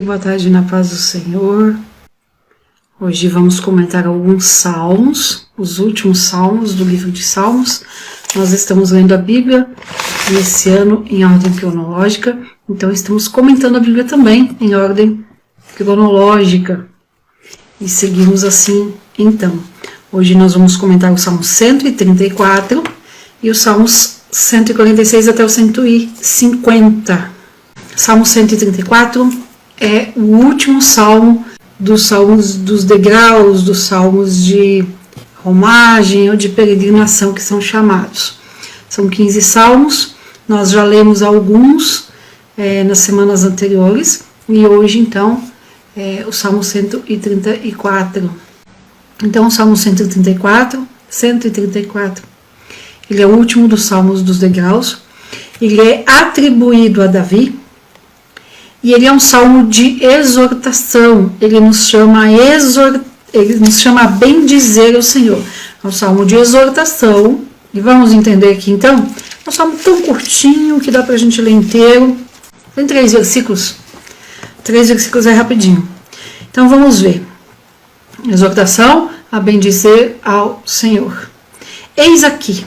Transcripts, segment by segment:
Boa tarde, na paz do Senhor. Hoje vamos comentar alguns salmos, os últimos salmos do livro de Salmos. Nós estamos lendo a Bíblia nesse ano em ordem cronológica, então estamos comentando a Bíblia também em ordem cronológica. E seguimos assim, então. Hoje nós vamos comentar o Salmo 134 e os Salmos 146 até o 150. Salmo 134 é o último salmo dos salmos dos degraus, dos salmos de romagem ou de peregrinação que são chamados. São 15 salmos, nós já lemos alguns nas semanas anteriores e hoje então o Salmo 134. Então o Salmo 134, ele é o último dos salmos dos degraus, ele é atribuído a Davi. E ele é um salmo de exortação, ele nos chama a bendizer ao Senhor. É um salmo de exortação, e vamos entender aqui então, é um salmo tão curtinho que dá pra gente ler inteiro. Tem 3 versículos, 3 versículos é rapidinho. Então vamos ver. Exortação a bendizer ao Senhor. Eis aqui,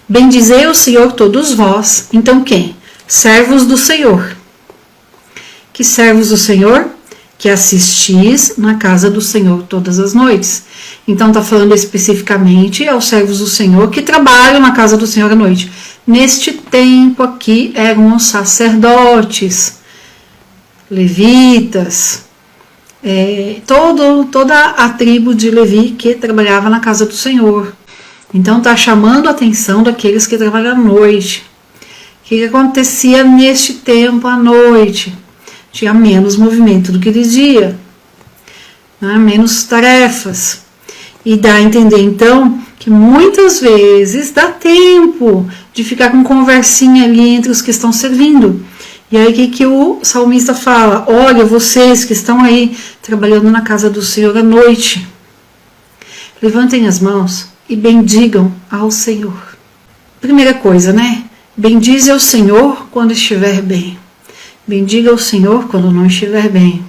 bendizei ao Senhor todos vós, então quem? Servos do Senhor. Que servos do Senhor, que assistis na casa do Senhor todas as noites. Então está falando especificamente aos servos do Senhor que trabalham na casa do Senhor à noite. Neste tempo aqui eram os sacerdotes, levitas, toda a tribo de Levi que trabalhava na casa do Senhor. Então está chamando a atenção daqueles que trabalham à noite. O que acontecia neste tempo à noite? Tinha menos movimento do que de dia, né? Menos tarefas. E dá a entender, então, que muitas vezes dá tempo de ficar com conversinha ali entre os que estão servindo. E aí o que o salmista fala? Olha, vocês que estão aí trabalhando na casa do Senhor à noite, levantem as mãos e bendigam ao Senhor. Primeira coisa, né? Bendize ao Senhor quando estiver bem. Bendiga o Senhor quando não estiver bem.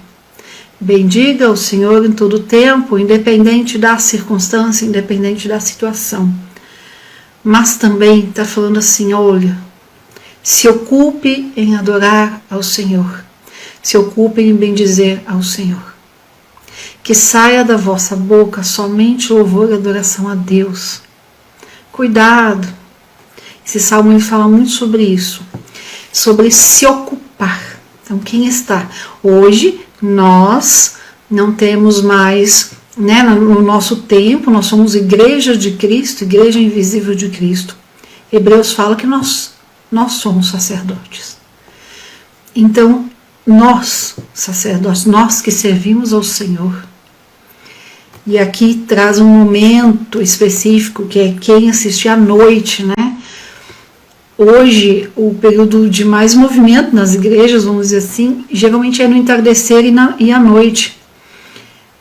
Bendiga o Senhor em todo tempo, independente da circunstância, independente da situação. Mas também está falando assim, olha, se ocupe em adorar ao Senhor. Se ocupe em bendizer ao Senhor. Que saia da vossa boca somente louvor e adoração a Deus. Cuidado. Esse salmo ele fala muito sobre isso. Sobre se ocupar. Então, quem está? Hoje, nós não temos mais, né, no nosso tempo, nós somos igreja de Cristo, igreja invisível de Cristo. Hebreus fala que nós somos sacerdotes. Então, nós, sacerdotes, nós que servimos ao Senhor. E aqui traz um momento específico, que é quem assistir à noite, né? Hoje, o período de mais movimento nas igrejas, vamos dizer assim, geralmente é no entardecer e à noite.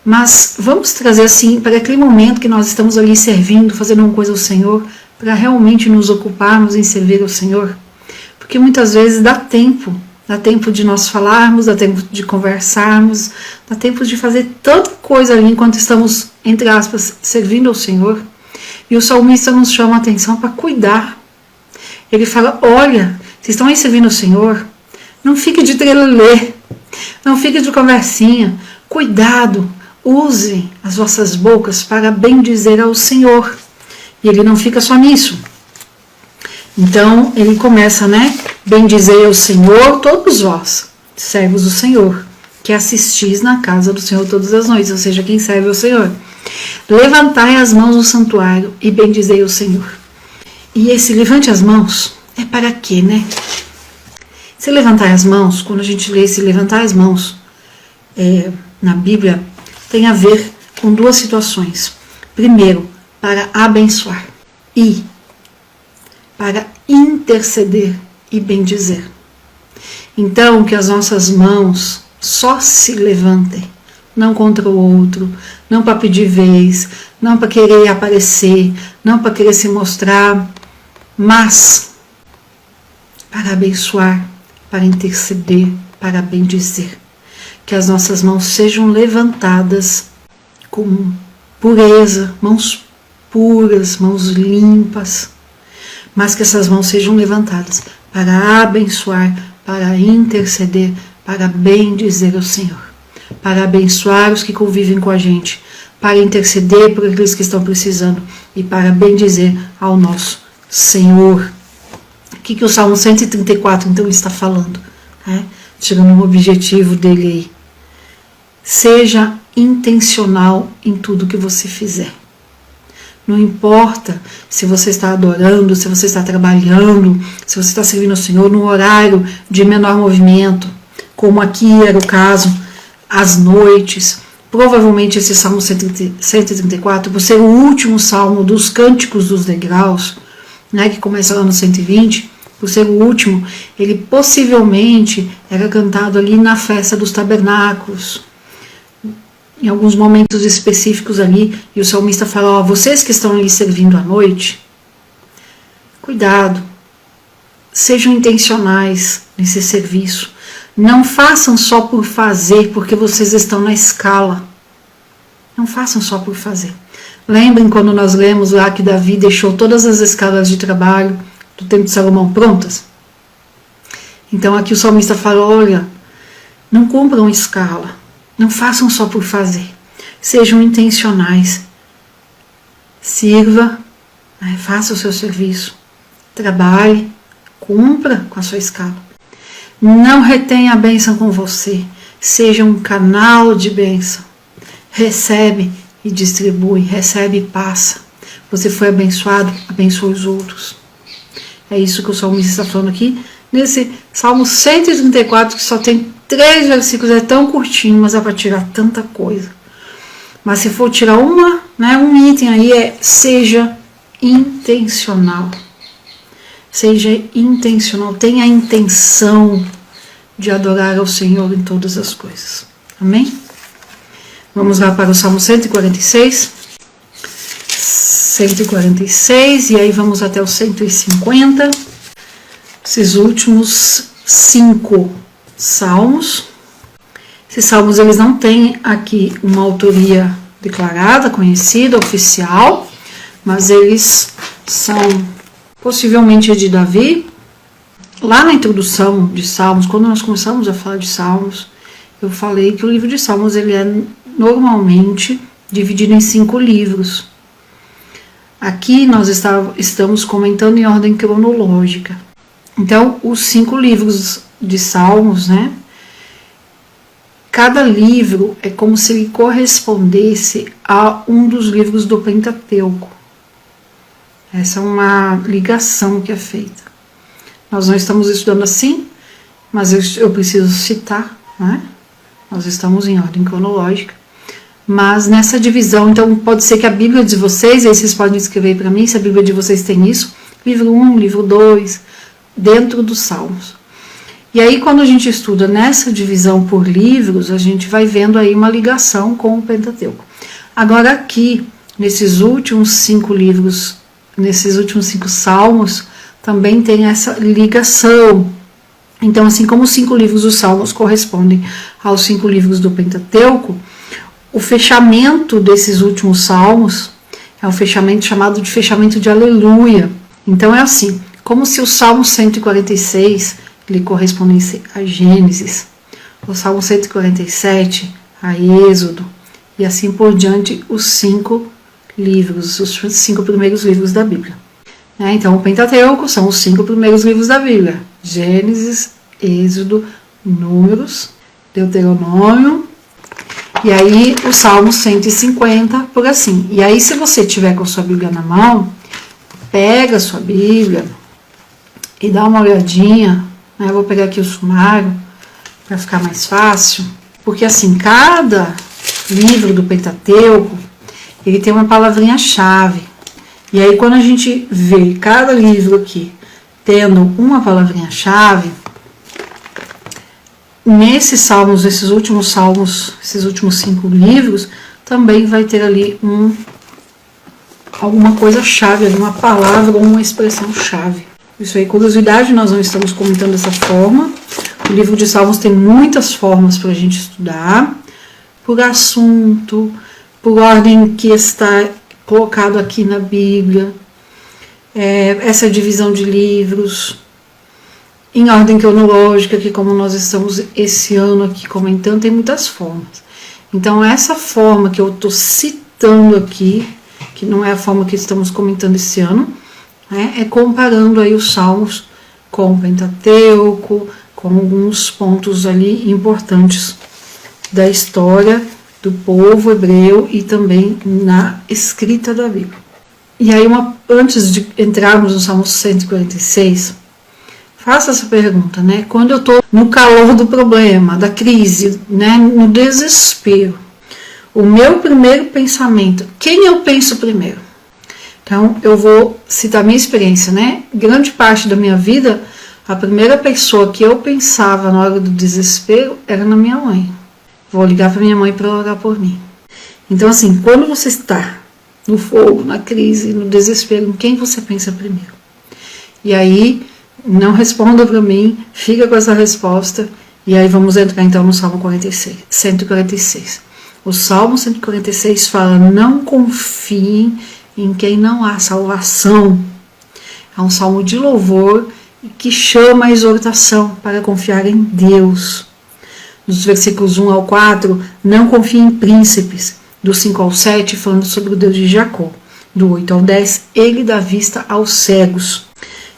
Mas vamos trazer assim, para aquele momento que nós estamos ali servindo, fazendo uma coisa ao Senhor, para realmente nos ocuparmos em servir ao Senhor. Porque muitas vezes dá tempo de nós falarmos, dá tempo de conversarmos, dá tempo de fazer tanta coisa ali enquanto estamos, entre aspas, servindo ao Senhor. E o salmista nos chama a atenção para cuidar. Ele fala, olha, vocês estão aí servindo o Senhor, não fique de trelelê, não fique de conversinha, cuidado, usem as vossas bocas para bendizer ao Senhor. E ele não fica só nisso. Então, ele começa, né, bendizei ao Senhor todos vós, servos do Senhor, que assistis na casa do Senhor todas as noites, ou seja, quem serve ao Senhor. Levantai as mãos no santuário e bendizei ao Senhor. E esse levante as mãos é para quê, né? Se levantar as mãos, quando a gente lê esse levantar as mãos na Bíblia, tem a ver com 2 situações. Primeiro, para abençoar e para interceder e bendizer. Então, que as nossas mãos só se levantem, não contra o outro, não para pedir vez, não para querer aparecer, não para querer se mostrar, mas para abençoar, para interceder, para bendizer. que as nossas mãos sejam levantadas com pureza, mãos puras, mãos limpas, mas que essas mãos sejam levantadas para abençoar, para interceder, para bendizer o Senhor, para abençoar os que convivem com a gente, para interceder por aqueles que estão precisando e para bendizer ao nosso Senhor. O que o Salmo 134 então está falando? Tirando um objetivo dele aí. Seja intencional em tudo que você fizer. Não importa se você está adorando, se você está trabalhando, se você está servindo ao Senhor no horário de menor movimento, como aqui era o caso, às noites. Provavelmente esse Salmo 134, por ser o último salmo dos Cânticos dos Degraus, que começa lá no 120, por ser o último, ele possivelmente era cantado ali na festa dos tabernáculos, em alguns momentos específicos ali, e o salmista fala, vocês que estão ali servindo à noite, cuidado, sejam intencionais nesse serviço, não façam só por fazer, porque vocês estão na escala, não façam só por fazer. Lembrem quando nós lemos lá que Davi deixou todas as escalas de trabalho do tempo de Salomão prontas? Então aqui o salmista fala, olha, não cumpram escala, não façam só por fazer, sejam intencionais, sirva, faça o seu serviço, trabalhe, cumpra com a sua escala, não retenha a bênção com você, seja um canal de bênção, recebe e distribui, recebe e passa, você foi abençoado, abençoe os outros. É isso que o salmista está falando aqui, nesse Salmo 134, que só tem 3 versículos, é tão curtinho, mas é para tirar tanta coisa. Mas se for tirar um item aí, seja intencional. Seja intencional, tenha a intenção de adorar ao Senhor em todas as coisas. Amém? Vamos lá para o Salmo 146. 146, e aí vamos até o 150, esses últimos 5 salmos. Esses salmos eles não têm aqui uma autoria declarada, conhecida, oficial, mas eles são possivelmente de Davi. Lá na introdução de Salmos, quando nós começamos a falar de Salmos, eu falei que o livro de Salmos ele é normalmente dividido em 5 livros. Aqui nós estamos comentando em ordem cronológica. Então, os 5 livros de Salmos, cada livro é como se ele correspondesse a um dos livros do Pentateuco. Essa é uma ligação que é feita. Nós não estamos estudando assim, mas eu preciso citar, Nós estamos em ordem cronológica. Mas nessa divisão, então pode ser que a Bíblia de vocês, aí vocês podem escrever para mim se a Bíblia de vocês tem isso, livro 1, livro 2, dentro dos Salmos. E aí quando a gente estuda nessa divisão por livros, a gente vai vendo aí uma ligação com o Pentateuco. Agora aqui, nesses últimos 5 livros, nesses últimos 5 Salmos, também tem essa ligação. Então assim como os 5 livros dos Salmos correspondem aos 5 livros do Pentateuco, o fechamento desses últimos salmos é um fechamento chamado de fechamento de aleluia. Então é assim, como se o Salmo 146 ele correspondesse a Gênesis, o Salmo 147 a Êxodo, e assim por diante os 5 livros, os 5 primeiros livros da Bíblia. Então o Pentateuco são os 5 primeiros livros da Bíblia, Gênesis, Êxodo, Números, Deuteronômio, e aí o Salmo 150, por assim. E aí se você tiver com a sua Bíblia na mão, pega a sua Bíblia e dá uma olhadinha, eu vou pegar aqui o sumário para ficar mais fácil, porque assim, cada livro do Pentateuco, ele tem uma palavrinha-chave. E aí quando a gente vê cada livro aqui tendo uma palavrinha-chave, nesses salmos, esses últimos salmos, esses últimos 5 livros, também vai ter ali alguma coisa chave, alguma palavra ou uma expressão chave. Isso aí, curiosidade, nós não estamos comentando dessa forma, O livro de Salmos tem muitas formas para a gente estudar, por assunto, por ordem que está colocado aqui na Bíblia, essa divisão de livros, em ordem cronológica, que como nós estamos esse ano aqui comentando, tem muitas formas. Então essa forma que eu estou citando aqui, que não é a forma que estamos comentando esse ano, é comparando aí os Salmos com o Pentateuco, com alguns pontos ali importantes da história do povo hebreu e também na escrita da Bíblia. E aí, antes de entrarmos no Salmo 146, faça essa pergunta, né? Quando eu estou no calor do problema, da crise, né, no desespero, o meu primeiro pensamento, quem eu penso primeiro? Então, eu vou citar minha experiência, né? Grande parte da minha vida, a primeira pessoa que eu pensava na hora do desespero era na minha mãe. Vou ligar para minha mãe para orar por mim. Então, assim, quando você está no fogo, na crise, no desespero, em quem você pensa primeiro? E aí, não responda para mim, fica com essa resposta, e aí vamos entrar então no Salmo 146. O Salmo 146 fala: não confiem em quem não há salvação. É um salmo de louvor que chama a exortação para confiar em Deus. Nos versículos 1 ao 4, não confie em príncipes. Do 5 ao 7, falando sobre o Deus de Jacó. Do 8 ao 10, ele dá vista aos cegos.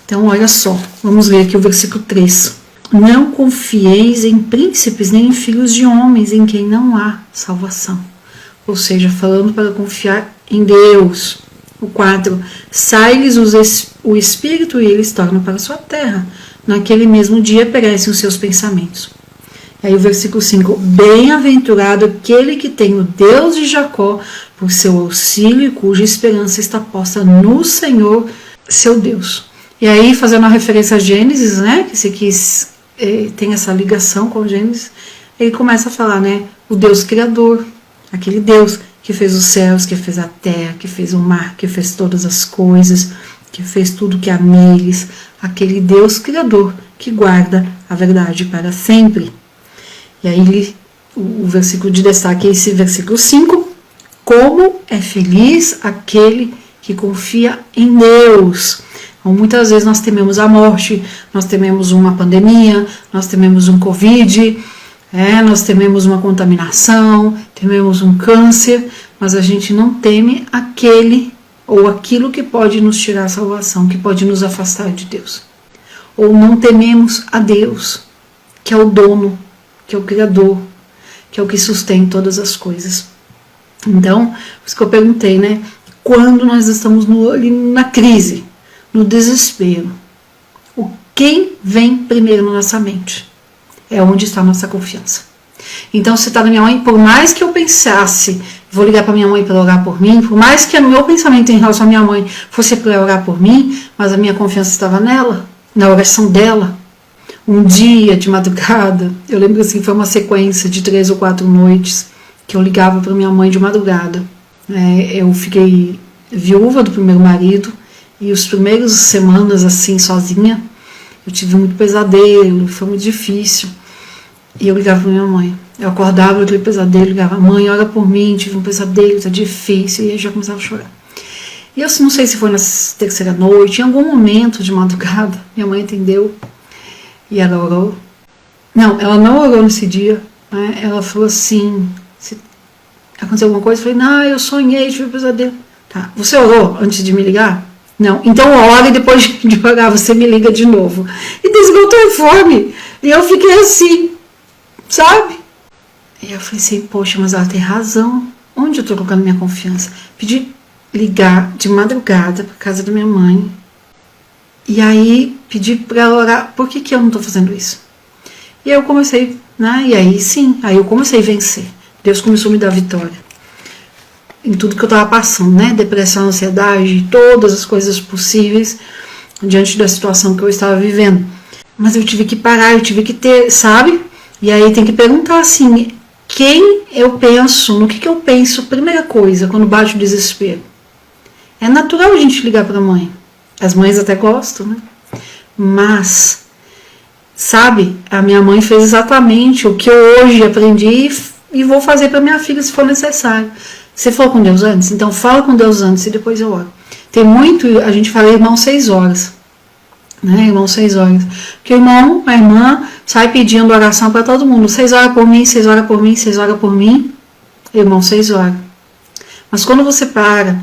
Então, olha só, vamos ler aqui o versículo 3. Não confieis em príncipes nem em filhos de homens em quem não há salvação. Ou seja, falando para confiar em Deus. O 4, sai-lhes o espírito e eles tornam para a sua terra. Naquele mesmo dia perecem os seus pensamentos. Aí o versículo 5, bem-aventurado aquele que tem o Deus de Jacó por seu auxílio e cuja esperança está posta no Senhor, seu Deus. E aí, fazendo uma referência a Gênesis, né, que esse aqui tem essa ligação com Gênesis, ele começa a falar, né, o Deus Criador, aquele Deus que fez os céus, que fez a terra, que fez o mar, que fez todas as coisas, que fez tudo que há neles, aquele Deus Criador que guarda a verdade para sempre. E aí o versículo de destaque é esse versículo 5, como é feliz aquele que confia em Deus. Então, muitas vezes nós tememos a morte, nós tememos uma pandemia, nós tememos um Covid, nós tememos uma contaminação, tememos um câncer, mas a gente não teme aquele ou aquilo que pode nos tirar a salvação, que pode nos afastar de Deus. Ou não tememos a Deus, que é o dono, que é o Criador, que é o que sustém todas as coisas. Então, por isso que eu perguntei, né? Quando nós estamos na crise, no desespero, quem vem primeiro na nossa mente? É onde está a nossa confiança. Então, se está na minha mãe, por mais que eu pensasse, vou ligar para minha mãe para orar por mim, por mais que o meu pensamento em relação à minha mãe fosse para orar por mim, mas a minha confiança estava nela, na oração dela. Um dia de madrugada, eu lembro assim, foi uma sequência de 3 ou 4 noites que eu ligava para minha mãe de madrugada. Eu fiquei viúva do primeiro marido e os primeiros semanas assim, sozinha, eu tive muito pesadelo, foi muito difícil. E eu ligava para minha mãe. Eu acordava, aquele pesadelo, ligava: mãe, ora por mim, tive um pesadelo, tá difícil. E aí já começava a chorar. E eu não sei se foi na terceira noite, em algum momento de madrugada, minha mãe entendeu. E ela orou. Não, ela não orou nesse dia. Né? Ela falou assim: se aconteceu alguma coisa? Eu falei: não, eu sonhei, tive um pesadelo. Tá, você orou antes de me ligar? Não, então ora e depois de orar você me liga de novo. E desgotou a fome. E eu fiquei assim, sabe? E eu falei assim: poxa, mas ela tem razão. Onde eu tô colocando minha confiança? Pedi ligar de madrugada para casa da minha mãe. E aí pedi para ela orar. Por que eu não estou fazendo isso? E aí eu comecei, né? E aí sim, aí eu comecei a vencer. Deus começou a me dar vitória em tudo que eu estava passando, né? Depressão, ansiedade, todas as coisas possíveis diante da situação que eu estava vivendo. Mas eu tive que parar, eu tive que ter, sabe? E aí tem que perguntar assim: quem eu penso, no que eu penso, primeira coisa, quando bate o desespero? É natural a gente ligar para a mãe. As mães até gostam, né? Mas Sabe? A minha mãe fez exatamente o que eu hoje aprendi e vou fazer para minha filha se for necessário. Você falou com Deus antes? Então fala com Deus antes e depois eu oro. Tem muito, a gente fala irmão 6 horas. Né, irmão 6 horas. Porque o irmão, a irmã, sai pedindo oração para todo mundo. 6 horas por mim, 6 horas por mim, 6 horas por mim. Irmão, 6 horas. Mas quando você para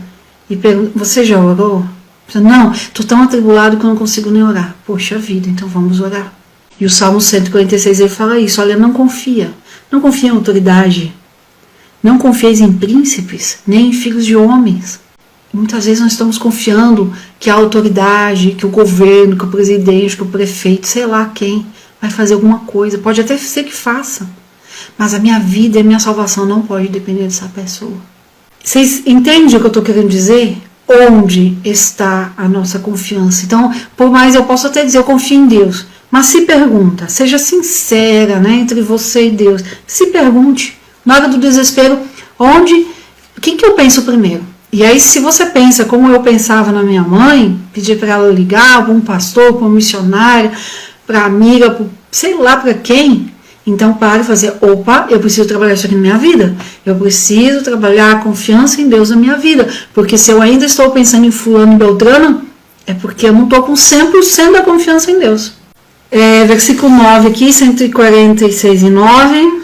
e pergunta, você já orou? Você, não, estou tão atribulado que eu não consigo nem orar. Poxa vida, então vamos orar. E o Salmo 146 ele fala isso, olha, não confia em autoridade, não confieis em príncipes, nem em filhos de homens. E muitas vezes nós estamos confiando que a autoridade, que o governo, que o presidente, que o prefeito, sei lá quem, vai fazer alguma coisa, pode até ser que faça, mas a minha vida e a minha salvação não pode depender dessa pessoa. Vocês entendem o que eu estou querendo dizer? Onde está a nossa confiança? Então, por mais eu posso até dizer, eu confio em Deus, mas se pergunta, seja sincera, né, entre você e Deus. Se pergunte, na hora do desespero, o que eu penso primeiro? E aí, se você pensa como eu pensava na minha mãe, pedir para ela ligar para um pastor, para um missionário, para amiga, sei lá para quem, então pare e fazer, opa, eu preciso trabalhar isso aqui na minha vida. Eu preciso trabalhar a confiança em Deus na minha vida. Porque se eu ainda estou pensando em fulano e beltrano, é porque eu não estou com 100% da confiança em Deus. Versículo 9 aqui, 146 e 9.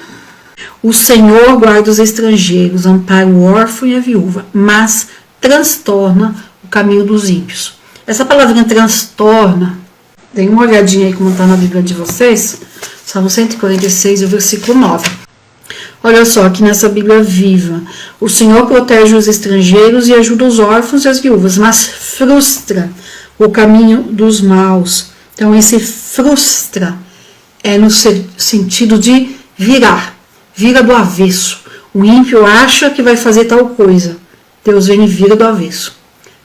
O Senhor guarda os estrangeiros, ampara o órfão e a viúva, mas transtorna o caminho dos ímpios. Essa palavrinha transtorna, dê uma olhadinha aí como está na Bíblia de vocês, Salmo 146, o versículo 9. Olha só, aqui nessa Bíblia viva, o Senhor protege os estrangeiros e ajuda os órfãos e as viúvas, mas frustra o caminho dos maus. Então, esse frustra é no sentido de vira do avesso. O ímpio acha que vai fazer tal coisa. Deus vem e vira do avesso.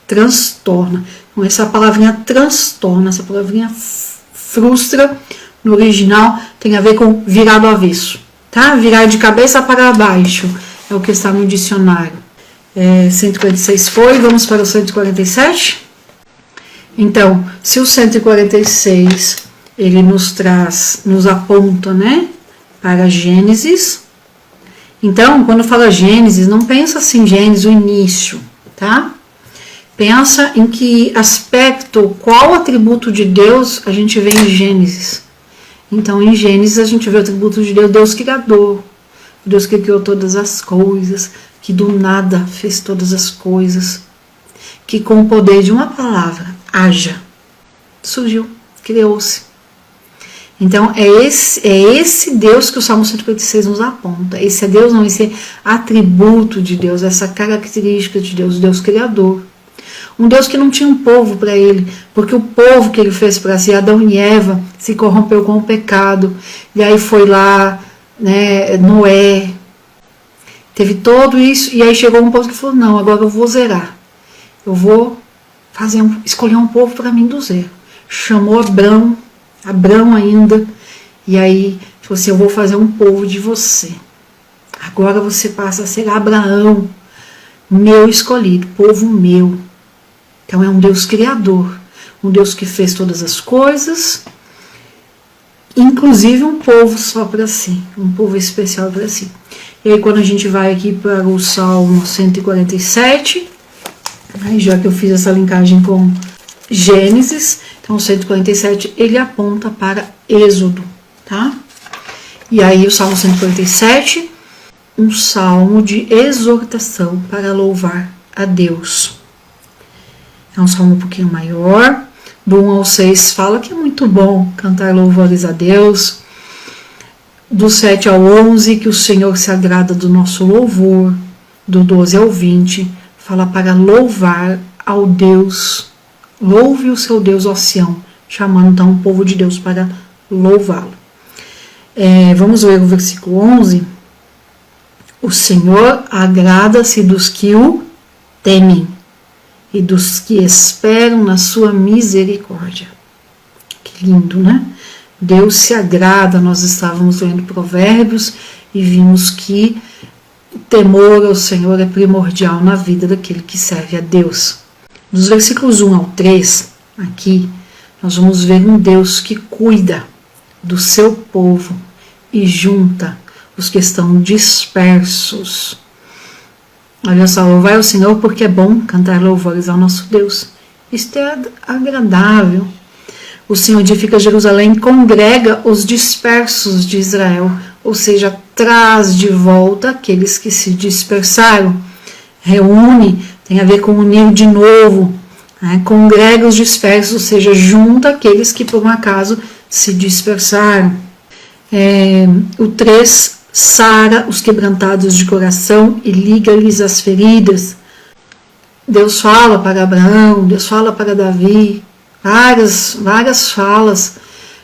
Transtorna. Então, essa palavrinha transtorna, essa palavrinha frustra, no original, tem a ver com virar do avesso. Tá? Virar de cabeça para baixo. É o que está no dicionário. 146 foi, vamos para o 147. Então, se o 146, ele nos aponta, né, para Gênesis. Então, quando fala Gênesis, não pensa assim, Gênesis, o início, tá? Pensa em que aspecto, qual atributo de Deus a gente vê em Gênesis. Então, em Gênesis, a gente vê o atributo de Deus, Deus criador. Deus que criou todas as coisas, que do nada fez todas as coisas, que com o poder de uma palavra, haja, surgiu, criou-se. Então, é esse Deus que o Salmo 146 nos aponta. Esse é Deus, não, esse é atributo de Deus, essa característica de Deus, Deus criador. Um Deus que não tinha um povo para ele, porque o povo que ele fez para si, Adão e Eva, se corrompeu com o pecado. E aí foi lá, né, Noé, teve tudo isso, e aí chegou um povo que falou, não, agora eu vou zerar. Eu vou escolher um povo para mim do zero. Chamou Abrão ainda, e aí falou assim, eu vou fazer um povo de você. Agora você passa a ser Abraão, meu escolhido, povo meu. Então é um Deus criador, um Deus que fez todas as coisas, inclusive um povo só para si, um povo especial para si. E aí quando a gente vai aqui para o Salmo 147, aí já que eu fiz essa linkagem com Gênesis, então o 147 ele aponta para Êxodo, tá? E aí o Salmo 147, um salmo de exortação para louvar a Deus. É um salmo um pouquinho maior, do 1 ao 6 fala que é muito bom cantar louvores a Deus, do 7 ao 11 que o Senhor se agrada do nosso louvor, do 12 ao 20 fala para louvar ao Deus, louve o seu Deus, ó Sião, chamando então o povo de Deus para louvá-lo. Vamos ver o versículo 11. O Senhor agrada-se dos que o temem e dos que esperam na sua misericórdia. Que lindo, né? Deus se agrada. Nós estávamos lendo Provérbios e vimos que o temor ao Senhor é primordial na vida daquele que serve a Deus. Dos versículos 1 ao 3, aqui, nós vamos ver um Deus que cuida. do seu povo e junta os que estão dispersos. Olha só, louvai ao Senhor porque é bom cantar louvores ao nosso Deus. Isto é agradável. O Senhor edifica Jerusalém, congrega os dispersos de Israel, ou seja, traz de volta aqueles que se dispersaram. Reúne, tem a ver com unir de novo, né? Congrega os dispersos, ou seja, junta aqueles que por um acaso se dispersaram. O 3, sara os quebrantados de coração e liga-lhes as feridas. Deus fala para Abraão, Deus fala para Davi, várias falas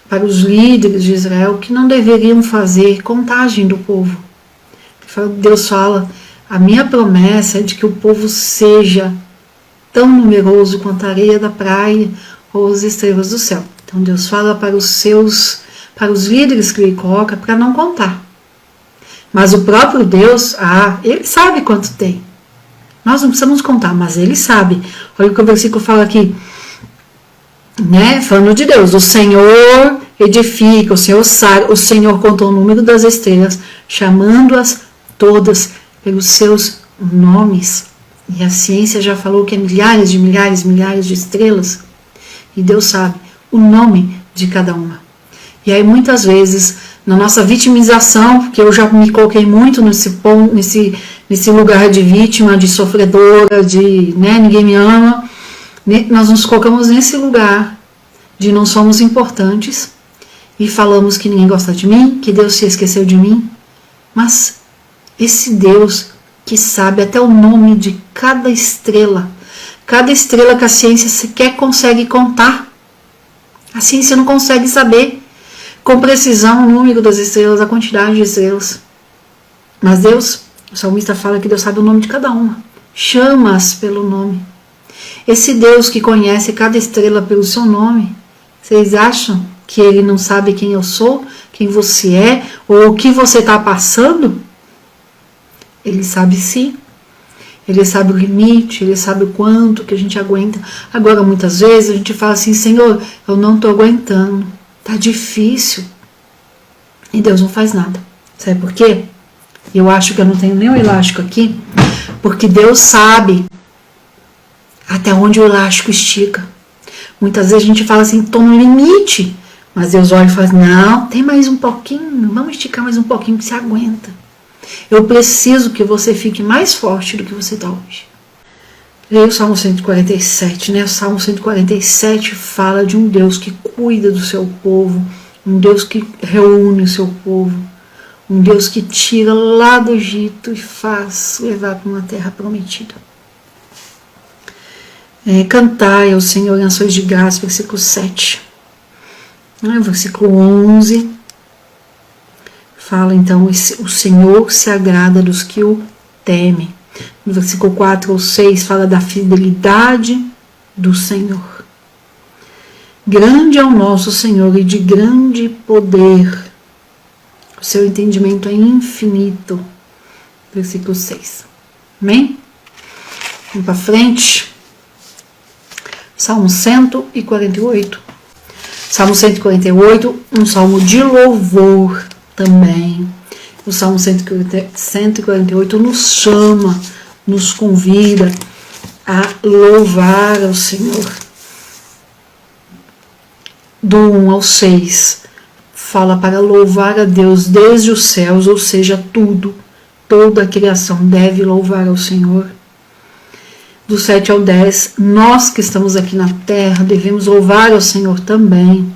para os líderes de Israel que não deveriam fazer contagem do povo. Deus fala, a minha promessa é de que o povo seja tão numeroso quanto a areia da praia ou as estrelas do céu. Então Deus fala para os líderes que ele coloca para não contar. Mas o próprio Deus, ele sabe quanto tem. Nós não precisamos contar, mas ele sabe. Olha o que o versículo fala aqui, né? Falando de Deus, o Senhor edifica, o Senhor sara, o Senhor conta o número das estrelas, chamando-as todas pelos seus nomes. E a ciência já falou que é milhares de estrelas. E Deus sabe o nome de cada uma. E aí muitas vezes, na nossa vitimização, porque eu já me coloquei muito nesse lugar de vítima, de sofredora, ninguém me ama, nós nos colocamos nesse lugar de não somos importantes e falamos que ninguém gosta de mim, que Deus se esqueceu de mim. Mas esse Deus que sabe até o nome de cada estrela que a ciência sequer consegue contar, a ciência não consegue saber com precisão o número das estrelas, a quantidade de estrelas. Mas Deus, o salmista fala que Deus sabe o nome de cada uma, chama-as pelo nome. Esse Deus que conhece cada estrela pelo seu nome, vocês acham que ele não sabe quem eu sou, quem você é, ou o que você está passando? Ele sabe sim. Ele sabe o limite, ele sabe o quanto que a gente aguenta. Agora, muitas vezes, a gente fala assim, Senhor, eu não estou aguentando. Tá difícil. E Deus não faz nada. Sabe por quê? Eu acho que eu não tenho nem o elástico aqui, porque Deus sabe até onde o elástico estica. Muitas vezes a gente fala assim, estou no limite. Mas Deus olha e fala, não, tem mais um pouquinho, vamos esticar mais um pouquinho que você aguenta. Eu preciso que você fique mais forte do que você está hoje. Leia o Salmo 147, né? O Salmo 147 fala de um Deus que cuida do seu povo, um Deus que reúne o seu povo, um Deus que tira lá do Egito e faz levar para uma terra prometida. Cantai ao Senhor em ações de graça, versículo 7. Versículo 11. Fala então, o Senhor se agrada dos que o temem. No versículo 4 ou 6 fala da fidelidade do Senhor. Grande é o nosso Senhor e de grande poder. O seu entendimento é infinito. Versículo 6. Amém? Vamos para frente. Salmo 148. Salmo 148, um salmo de louvor também. O Salmo 148 nos chama, nos convida a louvar ao Senhor. Do 1 ao 6 fala para louvar a Deus desde os céus, ou seja, toda a criação deve louvar ao Senhor. Do 7 ao 10, nós que estamos aqui na terra devemos louvar ao Senhor também.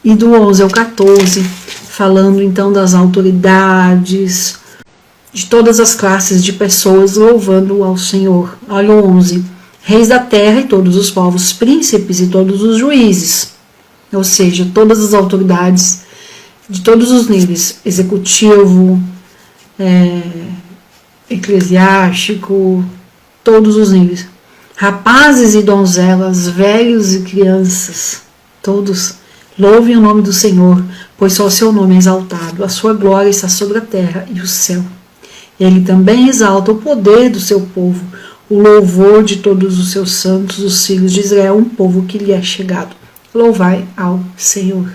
E do 11 ao 14, falando então das autoridades, de todas as classes de pessoas louvando ao Senhor. Olha o 11, reis da terra e todos os povos, príncipes e todos os juízes, ou seja, todas as autoridades de todos os níveis, executivo, eclesiástico, todos os níveis, rapazes e donzelas, velhos e crianças, todos louvem o nome do Senhor, pois só o seu nome é exaltado, a sua glória está sobre a terra e o céu. Ele também exalta o poder do seu povo, o louvor de todos os seus santos, os filhos de Israel, um povo que lhe é chegado. Louvai ao Senhor.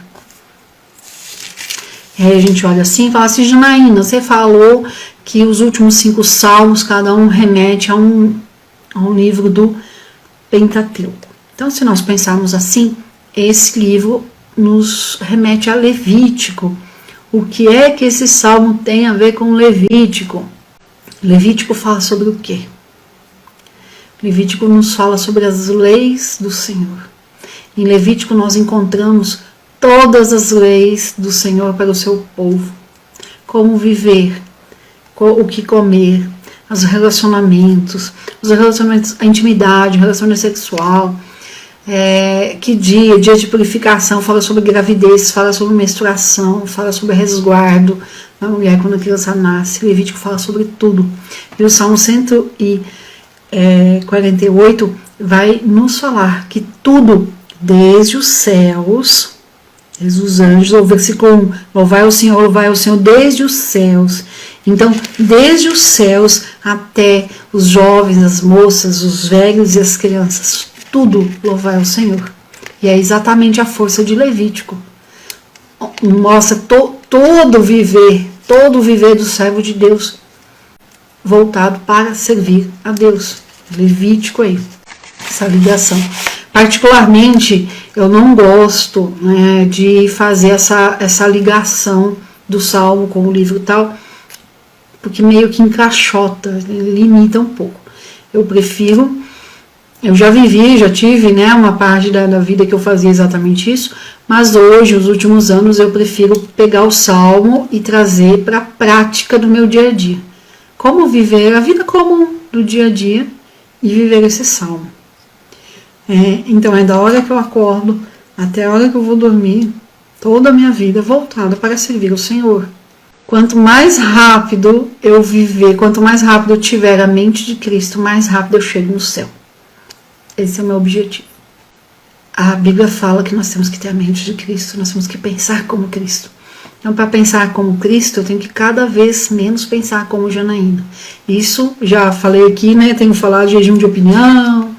E aí a gente olha assim e fala assim, Janaína, você falou que os últimos 5 salmos, cada um remete a um livro do Pentateuco. Então, se nós pensarmos assim, esse livro nos remete a Levítico. O que é que esse salmo tem a ver com Levítico? Levítico fala sobre o quê? Levítico nos fala sobre as leis do Senhor. Em Levítico nós encontramos todas as leis do Senhor para o seu povo. Como viver, o que comer, os relacionamentos, a intimidade, o relacionamento sexual, que dia de purificação, fala sobre gravidez, fala sobre menstruação, fala sobre resguardo da mulher quando a criança nasce. Levítico fala sobre tudo. E o Salmo 148 vai nos falar que tudo, desde os céus, desde os anjos, o versículo 1, louvai ao Senhor desde os céus. Então, desde os céus até os jovens, as moças, os velhos e as crianças, tudo louvai ao Senhor. E é exatamente a força de Levítico. Mostra todo o viver do servo de Deus voltado para servir a Deus. Levítico aí, essa ligação. Particularmente, eu não gosto, né, de fazer essa ligação do Salmo com o livro tal, porque meio que encaixota, limita um pouco. Eu já tive, né, uma parte da vida que eu fazia exatamente isso, mas hoje, os últimos anos, eu prefiro pegar o Salmo e trazer para a prática do meu dia a dia. Como viver a vida comum do dia a dia e viver esse Salmo. Então é da hora que eu acordo até a hora que eu vou dormir, toda a minha vida voltada para servir o Senhor. Quanto mais rápido eu viver, quanto mais rápido eu tiver a mente de Cristo, mais rápido eu chego no céu. Esse é o meu objetivo. A Bíblia fala que nós temos que ter a mente de Cristo, nós temos que pensar como Cristo. Então, para pensar como Cristo, eu tenho que cada vez menos pensar como Janaína. Isso, já falei aqui, né? Tenho falado de jejum de opinião,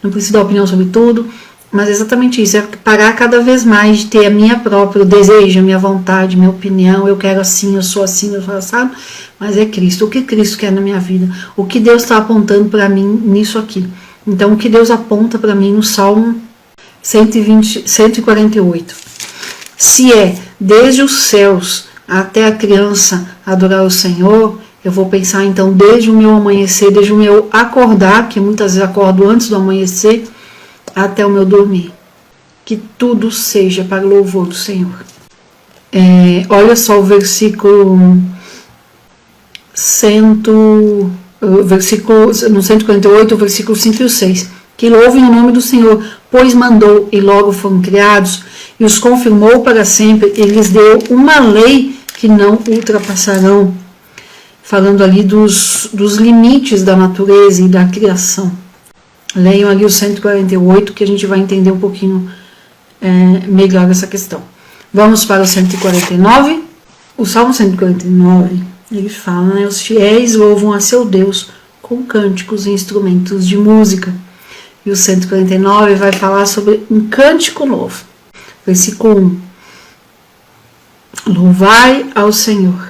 não preciso dar opinião sobre tudo, mas é exatamente isso, é parar cada vez mais de ter a minha própria desejo, a minha vontade, minha opinião, eu quero assim, eu sou assado, mas é Cristo. O que Cristo quer na minha vida? O que Deus está apontando para mim nisso aqui? Então, o que Deus aponta para mim no Salmo 148. Se é desde os céus até a criança adorar o Senhor, eu vou pensar então desde o meu amanhecer, desde o meu acordar, que muitas vezes acordo antes do amanhecer, até o meu dormir. Que tudo seja para o louvor do Senhor. Olha só o versículo no 148, o versículo 5 e 6. Que louvem o nome do Senhor, pois mandou e logo foram criados, e os confirmou para sempre, e lhes deu uma lei que não ultrapassarão. Falando ali dos limites da natureza e da criação. Leiam ali o 148, que a gente vai entender um pouquinho melhor essa questão. Vamos para o 149. O Salmo 149, ele fala, né, os fiéis louvam a seu Deus com cânticos e instrumentos de música. E o 149 vai falar sobre um cântico novo. Versículo 1. Louvai ao Senhor,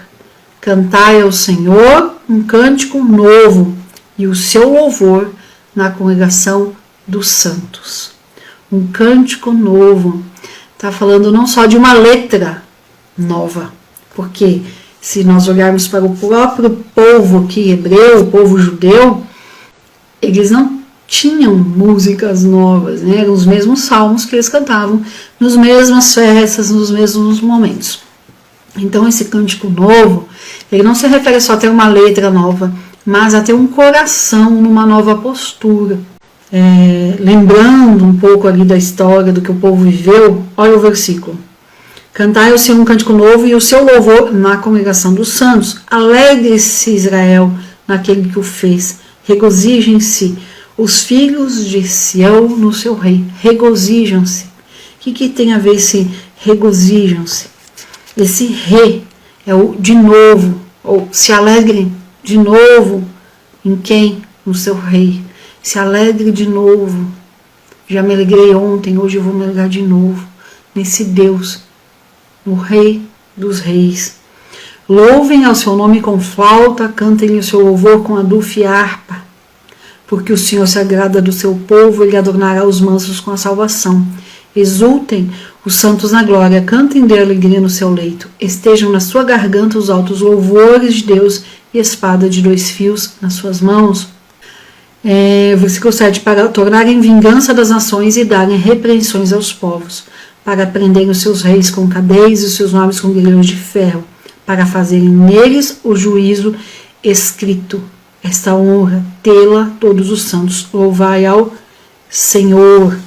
cantai ao Senhor um cântico novo, e o seu louvor na congregação dos santos. Um cântico novo. Está falando não só de uma letra nova, porque se nós olharmos para o próprio povo aqui hebreu, o povo judeu, eles não tinham músicas novas, né? Eram os mesmos salmos que eles cantavam nas mesmas festas, nos mesmos momentos. Então esse cântico novo, ele não se refere só a ter uma letra nova, mas a ter um coração numa nova postura. Lembrando um pouco ali da história do que o povo viveu, olha o versículo. Cantai ao Senhor um cântico novo e o seu louvor na congregação dos santos. Alegre-se Israel naquele que o fez. Regozijem-se os filhos de Sião no seu rei. Regozijam-se. O que tem a ver esse regozijam-se? Esse re é o de novo, ou se alegrem de novo em quem? No seu rei. Se alegre de novo. Já me alegrei ontem, hoje eu vou me alegrar de novo. Nesse Deus, no Rei dos reis. Louvem ao seu nome com flauta, cantem o seu louvor com adufo e harpa, porque o Senhor se agrada do seu povo, ele adornará os mansos com a salvação. Exultem os santos na glória, cantem de alegria no seu leito, estejam na sua garganta os altos louvores de Deus e espada de 2 fios nas suas mãos. Versículo 7, para tornarem vingança das nações e darem repreensões aos povos, para prenderem os seus reis com cadeias e os seus nomes com grilhões de ferro, para fazerem neles o juízo escrito. Esta honra tê-la todos os santos. Louvai ao Senhor.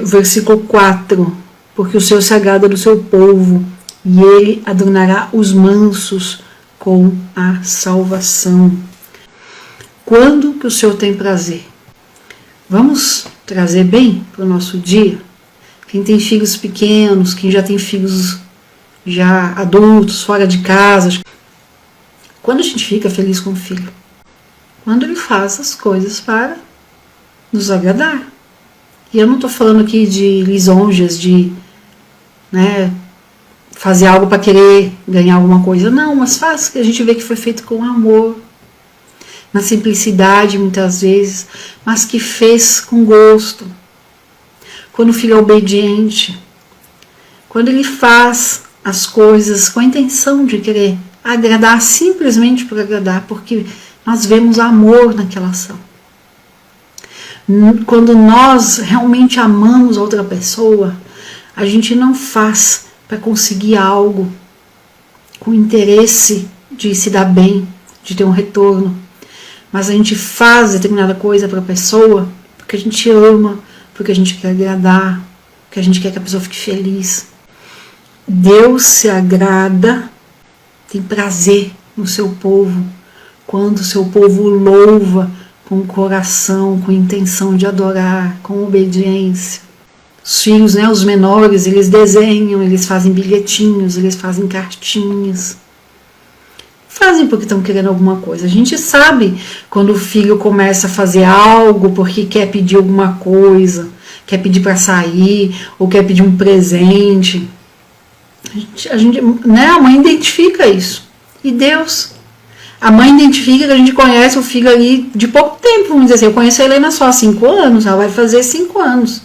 Versículo 4, porque o Senhor se agrada do seu povo e ele adornará os mansos com a salvação. Quando que o Senhor tem prazer? Vamos trazer bem para o nosso dia? Quem tem filhos pequenos, quem já tem filhos já adultos, fora de casa. Quando a gente fica feliz com o filho? Quando ele faz as coisas para nos agradar. E eu não estou falando aqui de lisonjas, de fazer algo para querer ganhar alguma coisa. Não, mas faz que a gente vê que foi feito com amor, na simplicidade muitas vezes, mas que fez com gosto. Quando o filho é obediente, quando ele faz as coisas com a intenção de querer agradar, simplesmente por agradar, porque nós vemos amor naquela ação. Quando nós realmente amamos a outra pessoa, a gente não faz para conseguir algo com interesse de se dar bem, de ter um retorno, mas a gente faz determinada coisa para a pessoa porque a gente ama, porque a gente quer agradar, porque a gente quer que a pessoa fique feliz. Deus se agrada, tem prazer no seu povo, quando o seu povo louva com o coração, com intenção de adorar, com obediência. Os filhos, os menores, eles desenham, eles fazem bilhetinhos, eles fazem cartinhas. Fazem porque estão querendo alguma coisa. A gente sabe quando o filho começa a fazer algo porque quer pedir alguma coisa, quer pedir para sair, ou quer pedir um presente. A mãe identifica isso. E Deus... A mãe identifica que a gente conhece o filho ali de pouco tempo, vamos dizer assim. Eu conheço a Helena só há 5 anos, ela vai fazer 5 anos.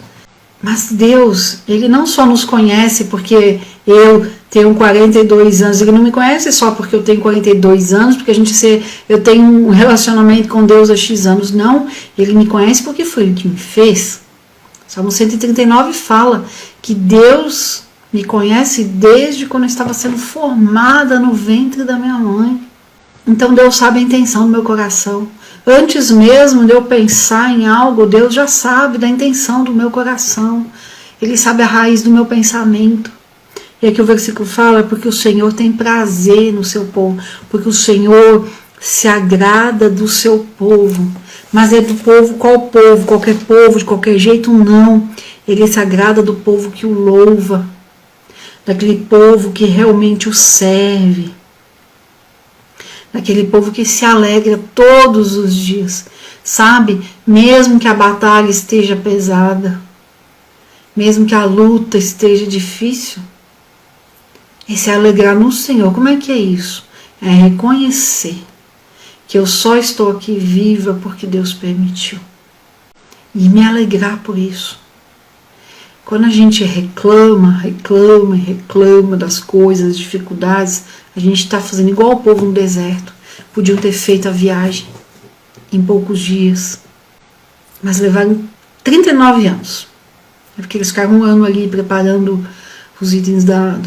Mas Deus, ele não só nos conhece porque eu tenho 42 anos, ele não me conhece só porque eu tenho 42 anos, porque eu tenho um relacionamento com Deus há X anos. Não, ele me conhece porque foi ele que me fez. Salmo 139 fala que Deus me conhece desde quando eu estava sendo formada no ventre da minha mãe. Então Deus sabe a intenção do meu coração. Antes mesmo de eu pensar em algo, Deus já sabe da intenção do meu coração. Ele sabe a raiz do meu pensamento. E aqui o versículo fala, porque o Senhor tem prazer no seu povo, porque o Senhor se agrada do seu povo. Mas é do povo, qual povo? Qualquer povo, de qualquer jeito? Não. Ele se agrada do povo que o louva, daquele povo que realmente o serve, daquele povo que se alegra todos os dias, sabe? Mesmo que a batalha esteja pesada, mesmo que a luta esteja difícil, é se alegrar no Senhor. Como é que é isso? É reconhecer que eu só estou aqui viva porque Deus permitiu, e me alegrar por isso. Quando a gente reclama das coisas, das dificuldades, a gente está fazendo igual o povo no deserto. Podiam ter feito a viagem em poucos dias, mas levaram 39 anos. É porque eles ficaram 1 ano ali preparando os itens da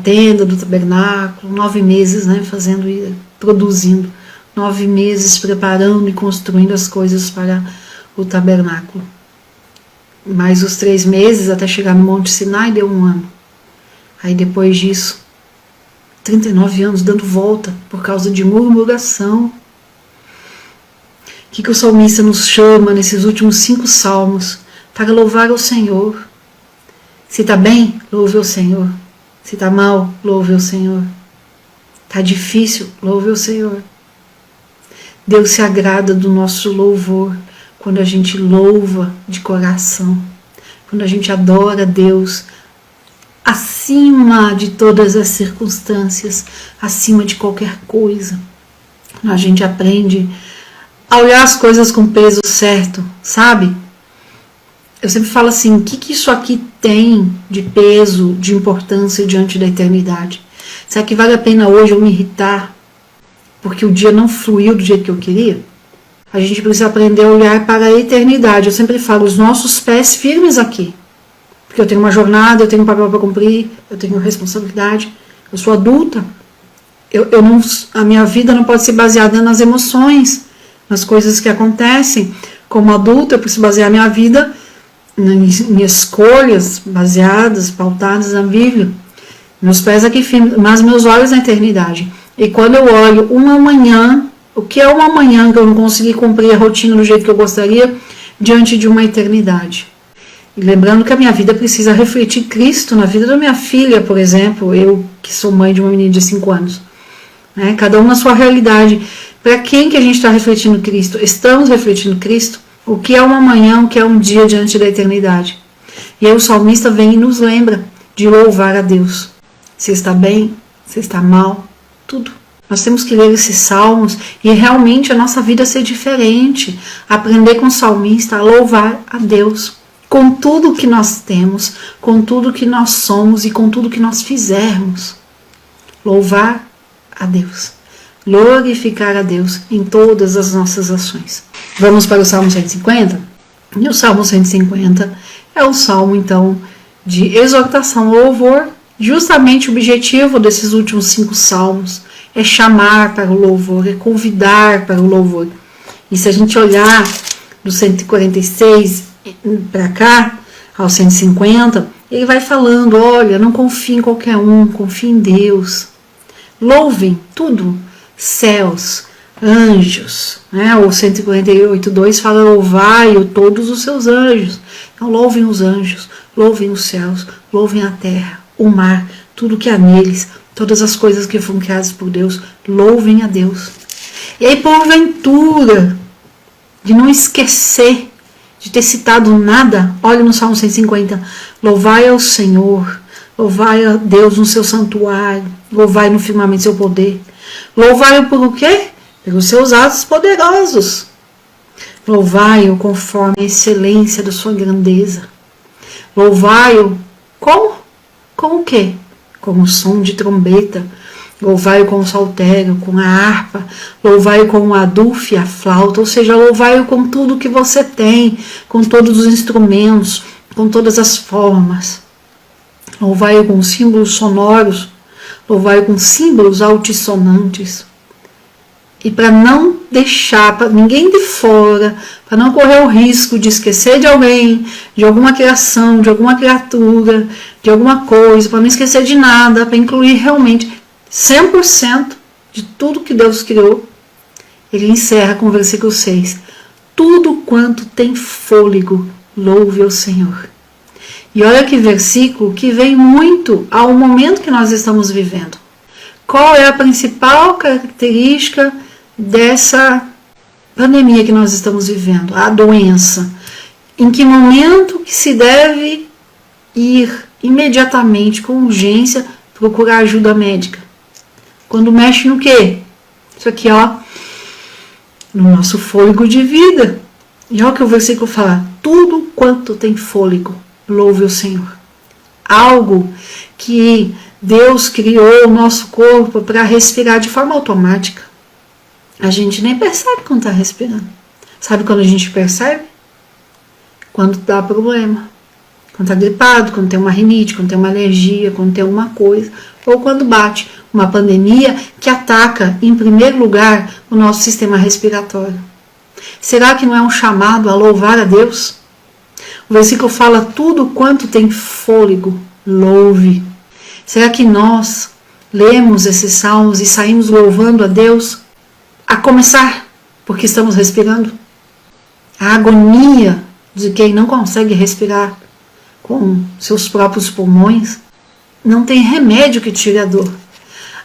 tenda, do tabernáculo, 9 meses, fazendo e produzindo. 9 meses preparando e construindo as coisas para o tabernáculo. Mais os 3 meses até chegar no Monte Sinai deu 1 ano. Aí depois disso, 39 anos dando volta por causa de murmuração. O que o salmista nos chama nesses últimos 5 salmos? Para louvar o Senhor. Se está bem, louve o Senhor. Se está mal, louve o Senhor. Está difícil, louve o Senhor. Deus se agrada do nosso louvor quando a gente louva de coração, quando a gente adora Deus acima de todas as circunstâncias, acima de qualquer coisa. A gente aprende a olhar as coisas com peso certo, sabe? Eu sempre falo assim, o que isso aqui tem de peso, de importância diante da eternidade? Será que vale a pena hoje eu me irritar porque o dia não fluiu do jeito que eu queria? A gente precisa aprender a olhar para a eternidade. Eu sempre falo, os nossos pés firmes aqui. Porque eu tenho uma jornada, eu tenho um papel para cumprir, eu tenho responsabilidade, eu sou adulta. A minha vida não pode ser baseada nas emoções, nas coisas que acontecem. Como adulta, eu preciso basear minha vida em escolhas baseadas, pautadas na Bíblia. Meus pés aqui firmes, mas meus olhos na eternidade. E quando eu olho uma manhã, o que é uma manhã que eu não consegui cumprir a rotina do jeito que eu gostaria, diante de uma eternidade? E lembrando que a minha vida precisa refletir Cristo na vida da minha filha, por exemplo, eu que sou mãe de uma menina de 5 anos. Né? Cada um na sua realidade. Para quem que a gente está refletindo Cristo? Estamos refletindo Cristo? O que é uma manhã, o que é um dia diante da eternidade? E aí o salmista vem e nos lembra de louvar a Deus. Se está bem, se está mal, tudo. Nós temos que ler esses salmos e realmente a nossa vida ser diferente. Aprender com o salmista a louvar a Deus. Com tudo que nós temos, com tudo que nós somos e com tudo que nós fizermos. Louvar a Deus. Glorificar a Deus em todas as nossas ações. Vamos para o Salmo 150? E o Salmo 150 é o salmo, então, de exortação, louvor. Justamente o objetivo desses últimos 5 salmos é chamar para o louvor, é convidar para o louvor. E se a gente olhar do 146 para cá, ao 150, ele vai falando, olha, não confie em qualquer um, confie em Deus. Louvem tudo, céus, anjos, né? O 148:2 fala, louvai todos os seus anjos. Então louvem os anjos, louvem os céus, louvem a terra, o mar, tudo que há neles, todas as coisas que foram criadas por Deus, louvem a Deus. E aí, porventura, de não esquecer de ter citado nada, olha no Salmo 150, louvai ao Senhor, louvai a Deus no seu santuário, louvai no firmamento seu poder, louvai-o por o quê? Pelos seus atos poderosos, louvai-o conforme a excelência da sua grandeza, louvai-o como? Com o quê? Com o som de trombeta, louvai-o com o saltério, com a harpa, louvai-o com o adufo e a flauta, ou seja, louvai-o com tudo que você tem, com todos os instrumentos, com todas as formas. Louvai-o com símbolos sonoros, louvai-o com símbolos altissonantes. E para não deixar para ninguém de fora, para não correr o risco de esquecer de alguém, de alguma criação, de alguma criatura, de alguma coisa, para não esquecer de nada, para incluir realmente 100% de tudo que Deus criou, ele encerra com o versículo 6. Tudo quanto tem fôlego, louve ao Senhor. E olha que versículo que vem muito ao momento que nós estamos vivendo. Qual é a principal característica dessa pandemia que nós estamos vivendo? A doença. Em que momento que se deve ir imediatamente, com urgência, procurar ajuda médica? Quando mexe no quê? Isso aqui, ó, no nosso fôlego de vida. E olha o que o versículo fala, tudo quanto tem fôlego, louve o Senhor. Algo que Deus criou o nosso corpo para respirar de forma automática. A gente nem percebe quando está respirando. Sabe quando a gente percebe? Quando dá problema. Quando está gripado, quando tem uma rinite, quando tem uma alergia, quando tem uma coisa. Ou quando bate uma pandemia que ataca, em primeiro lugar, o nosso sistema respiratório. Será que não é um chamado a louvar a Deus? O versículo fala, tudo quanto tem fôlego, louve. Será que nós lemos esses salmos e saímos louvando a Deus? A começar porque estamos respirando. A agonia de quem não consegue respirar com seus próprios pulmões, não tem remédio que tire a dor.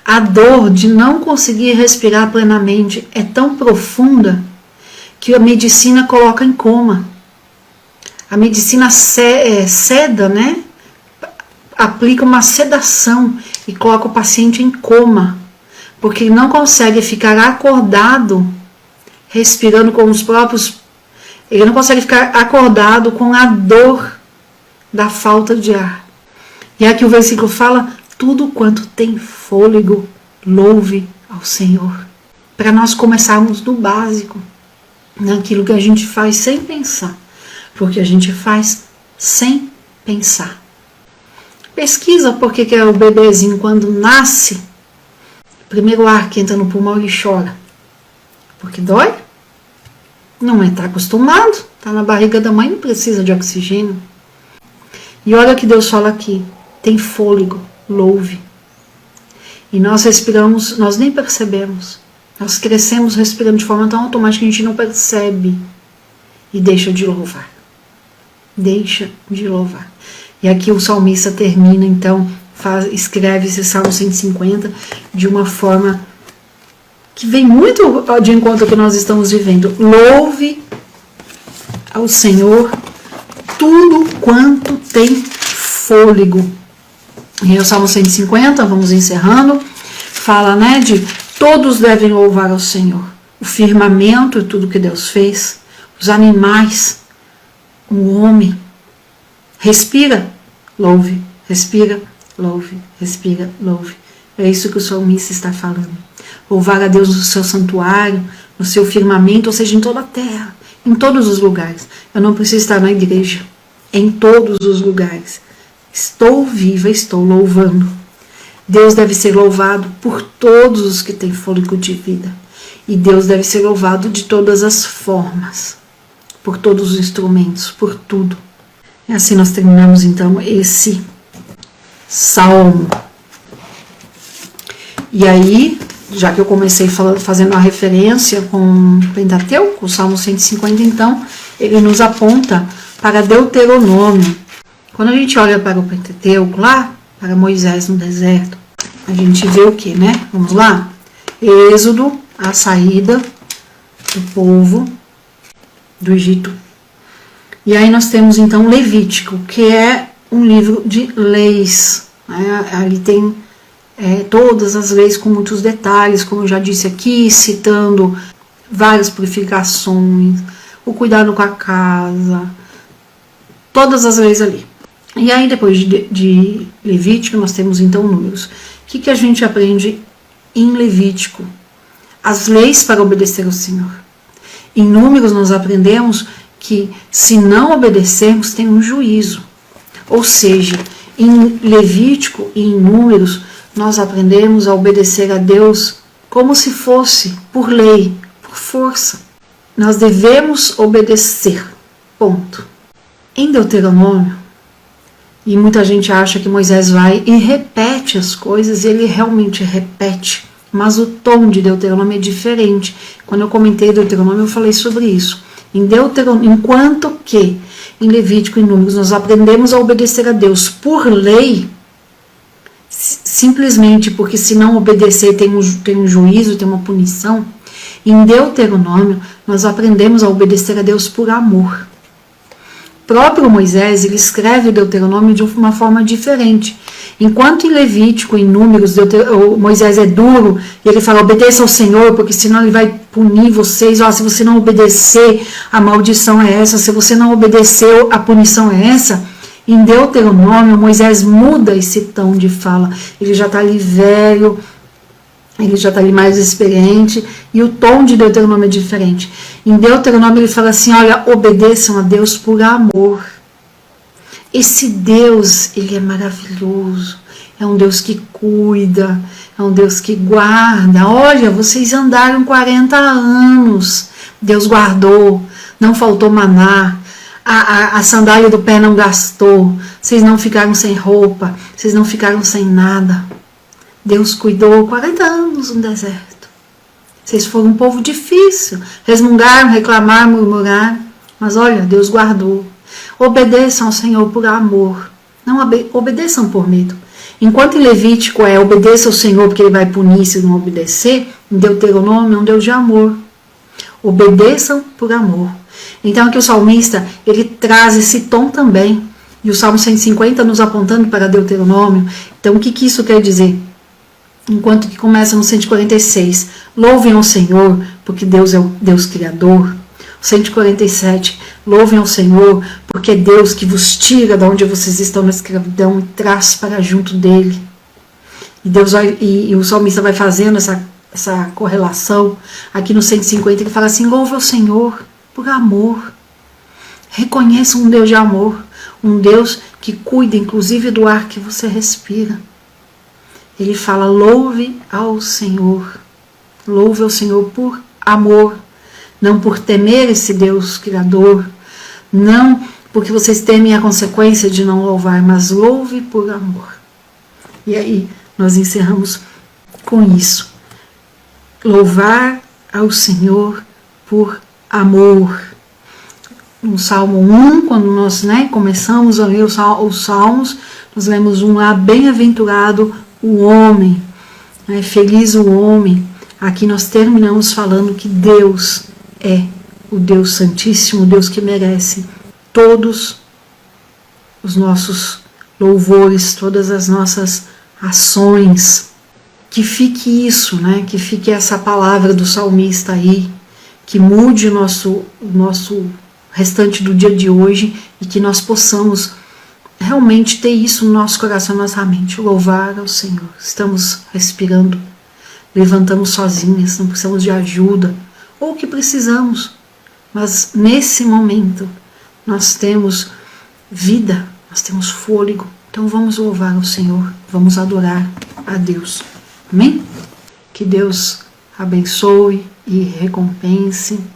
A dor de não conseguir respirar plenamente é tão profunda que a medicina coloca em coma. A medicina ceda, né, aplica uma sedação e coloca o paciente em coma, porque ele não consegue ficar acordado, respirando com os próprios... Ele não consegue ficar acordado com a dor da falta de ar. E aqui o versículo fala, tudo quanto tem fôlego, louve ao Senhor. Para nós começarmos do básico, naquilo que a gente faz sem pensar, porque a gente faz sem pensar. Pesquisa porque que é o bebezinho quando nasce, o primeiro ar que entra no pulmão ele chora. Porque dói? Não está acostumado, está na barriga da mãe, não precisa de oxigênio. E olha o que Deus fala aqui, tem fôlego, louve. E nós respiramos, nós nem percebemos. Nós crescemos respirando de forma tão automática que a gente não percebe e deixa de louvar. Deixa de louvar. E aqui o salmista termina, então, escreve esse Salmo 150 de uma forma que vem muito de encontro ao que nós estamos vivendo. Louve ao Senhor tudo quanto tem fôlego. E o Salmo 150, vamos encerrando, fala, né, de todos devem louvar ao Senhor. O firmamento e tudo que Deus fez, os animais, o homem. Respira, louve, respira, louve, respira, louve. É isso que o salmista está falando. Louvar a Deus no seu santuário, no seu firmamento, ou seja, em toda a terra, em todos os lugares. Eu não preciso estar na igreja, em todos os lugares. Estou viva, estou louvando. Deus deve ser louvado por todos os que têm fôlego de vida. E Deus deve ser louvado de todas as formas, por todos os instrumentos, por tudo. E assim nós terminamos então esse salmo. E aí, já que eu comecei fazendo uma referência com o Pentateuco, o Salmo 150, então, ele nos aponta para Deuteronômio. Quando a gente olha para o Pentateuco lá, para Moisés no deserto, a gente vê o que, né? Vamos lá? Êxodo, a saída do povo do Egito. E aí nós temos então Levítico, que é um livro de leis. Né? Ali tem todas as leis com muitos detalhes, como eu já disse aqui, citando várias purificações, o cuidado com a casa, todas as leis ali. E aí depois de Levítico nós temos então Números. O que a gente aprende em Levítico? As leis para obedecer ao Senhor. Em Números nós aprendemos que se não obedecermos tem um juízo. Ou seja, em Levítico e em Números nós aprendemos a obedecer a Deus como se fosse por lei, por força. Nós devemos obedecer, ponto. Em Deuteronômio, e muita gente acha que Moisés vai e repete as coisas, e ele realmente repete, mas o tom de Deuteronômio é diferente. Quando eu comentei Deuteronômio, eu falei sobre isso. Em Deuteronômio, enquanto que em Levítico e Números nós aprendemos a obedecer a Deus por lei, simplesmente porque se não obedecer tem um juízo, tem uma punição. Em Deuteronômio nós aprendemos a obedecer a Deus por amor. O próprio Moisés, ele escreve o Deuteronômio de uma forma diferente. Enquanto em Levítico, em Números, Moisés é duro, e ele fala, obedeça ao Senhor, porque senão ele vai punir vocês. Se você não obedecer, a maldição é essa. Se você não obedecer, a punição é essa. Em Deuteronômio, Moisés muda esse tom de fala. Ele já está ali velho, ele já está ali mais experiente, e o tom de Deuteronômio é diferente. Em Deuteronômio ele fala assim, olha, obedeçam a Deus por amor. Esse Deus, ele é maravilhoso, é um Deus que cuida, é um Deus que guarda. Olha, vocês andaram 40 anos, Deus guardou, não faltou maná, a sandália do pé não gastou, vocês não ficaram sem roupa, vocês não ficaram sem nada. Deus cuidou 40 anos no deserto. Vocês foram um povo difícil, resmungaram, reclamaram, murmuraram, mas olha, Deus guardou. Obedeçam ao Senhor por amor, não obedeçam por medo. Enquanto em Levítico obedeça ao Senhor porque ele vai punir se não obedecer, em Deuteronômio é um Deus de amor. Obedeçam por amor. Então aqui o salmista, ele traz esse tom também E o Salmo 150 nos apontando para Deuteronômio. Então, o que isso quer dizer? Enquanto que começa no 146, louvem ao Senhor, porque Deus é o Deus Criador. 147, louvem ao Senhor, porque é Deus que vos tira de onde vocês estão na escravidão e traz para junto dele. E, e o salmista vai fazendo essa correlação. Aqui no 150 ele fala assim, louve ao Senhor por amor. Reconheça um Deus de amor, um Deus que cuida inclusive do ar que você respira. Ele fala, louve ao Senhor por amor, não por temer esse Deus Criador, não porque vocês temem a consequência de não louvar, mas louve por amor. E aí nós encerramos com isso. Louvar ao Senhor por amor. No Salmo 1, quando nós começamos a ler os Salmos, nós lemos um lá, bem-aventurado o homem, feliz o homem. Aqui nós terminamos falando que Deus é o Deus Santíssimo, o Deus que merece todos os nossos louvores, todas as nossas ações. Que fique isso, que fique essa palavra do salmista aí, que mude o nosso restante do dia de hoje e que nós possamos realmente ter isso no nosso coração, na nossa mente, louvar ao Senhor. Estamos respirando, levantamos sozinhas, não precisamos de ajuda, ou o que precisamos, mas nesse momento nós temos vida, nós temos fôlego, então vamos louvar ao Senhor, vamos adorar a Deus. Amém? Que Deus abençoe e recompense